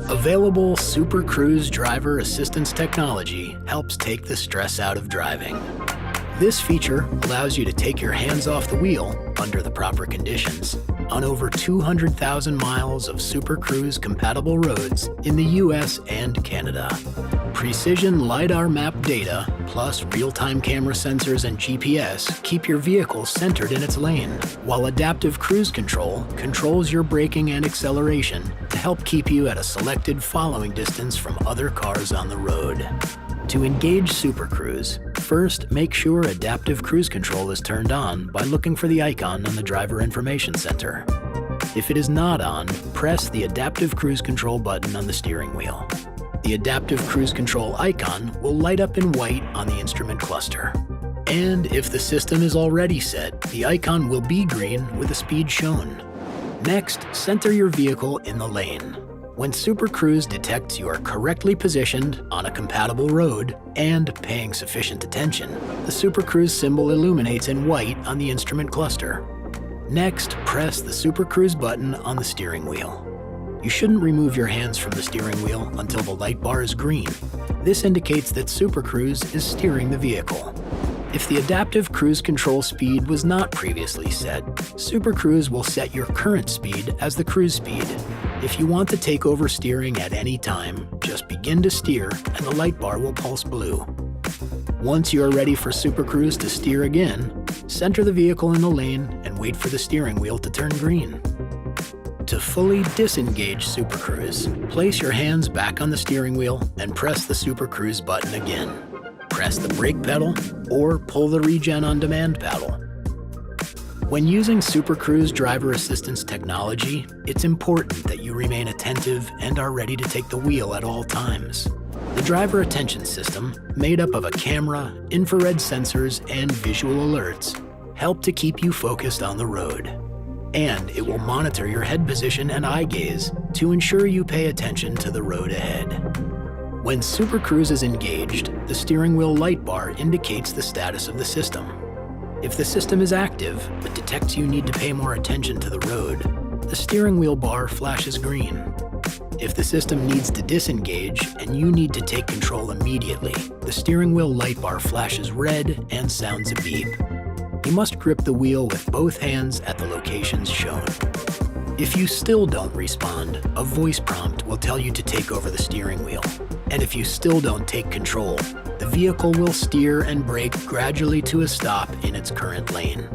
Available Super Cruise driver assistance technology helps take the stress out of driving. This feature allows you to take your hands off the wheel under the proper conditions on over 200,000 miles of Super Cruise compatible roads in the US and Canada. Precision LiDAR map data plus real-time camera sensors and GPS keep your vehicle centered in its lane, while adaptive cruise control controls your braking and acceleration to help keep you at a selected following distance from other cars on the road. To engage Super Cruise, first make sure adaptive cruise control is turned on by looking for the icon on the driver information center. If it is not on, press the adaptive cruise control button on the steering wheel. The adaptive cruise control icon will light up in white on the instrument cluster. And if the system is already set, the icon will be green with a speed shown. Next, center your vehicle in the lane. When Super Cruise detects you are correctly positioned on a compatible road and paying sufficient attention, the Super Cruise symbol illuminates in white on the instrument cluster. Next, press the Super Cruise button on the steering wheel. You shouldn't remove your hands from the steering wheel until the light bar is green. This indicates that Super Cruise is steering the vehicle. If the adaptive cruise control speed was not previously set, Super Cruise will set your current speed as the cruise speed. If you want to take over steering at any time, just begin to steer and the light bar will pulse blue. Once you are ready for Super Cruise to steer again, center the vehicle in the lane and wait for the steering wheel to turn green. To fully disengage Super Cruise, place your hands back on the steering wheel and press the Super Cruise button again. Press the brake pedal or pull the Regen on Demand paddle. When using Super Cruise driver assistance technology, it's important that you remain attentive and are ready to take the wheel at all times. The driver attention system, made up of a camera, infrared sensors, and visual alerts, help to keep you focused on the road. And it will monitor your head position and eye gaze to ensure you pay attention to the road ahead. When Super Cruise is engaged, the steering wheel light bar indicates the status of the system. If the system is active, but detects you need to pay more attention to the road, the steering wheel bar flashes green. If the system needs to disengage and you need to take control immediately, the steering wheel light bar flashes red and sounds a beep. You must grip the wheel with both hands at the locations shown. If you still don't respond, a voice prompt will tell you to take over the steering wheel. And if you still don't take control, the vehicle will steer and brake gradually to a stop in its current lane.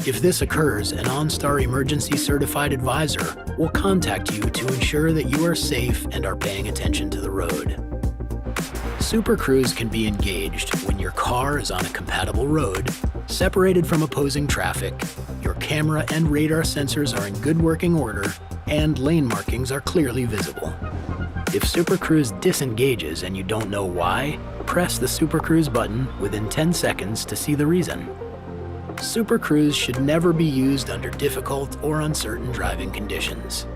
If this occurs, an OnStar emergency certified advisor will contact you to ensure that you are safe and are paying attention to the road. Super Cruise can be engaged when your car is on a compatible road, separated from opposing traffic, your camera and radar sensors are in good working order, and lane markings are clearly visible. If Super Cruise disengages and you don't know why, press the Super Cruise button within 10 seconds to see the reason. Super Cruise should never be used under difficult or uncertain driving conditions.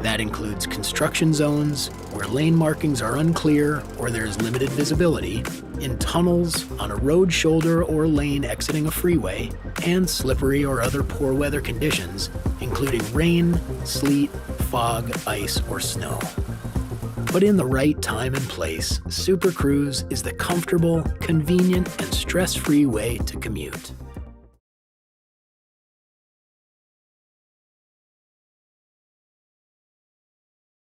That includes construction zones, where lane markings are unclear or there is limited visibility, in tunnels, on a road shoulder or lane exiting a freeway, and slippery or other poor weather conditions, including rain, sleet, fog, ice, or snow. But in the right time and place, Super Cruise is the comfortable, convenient, and stress-free way to commute.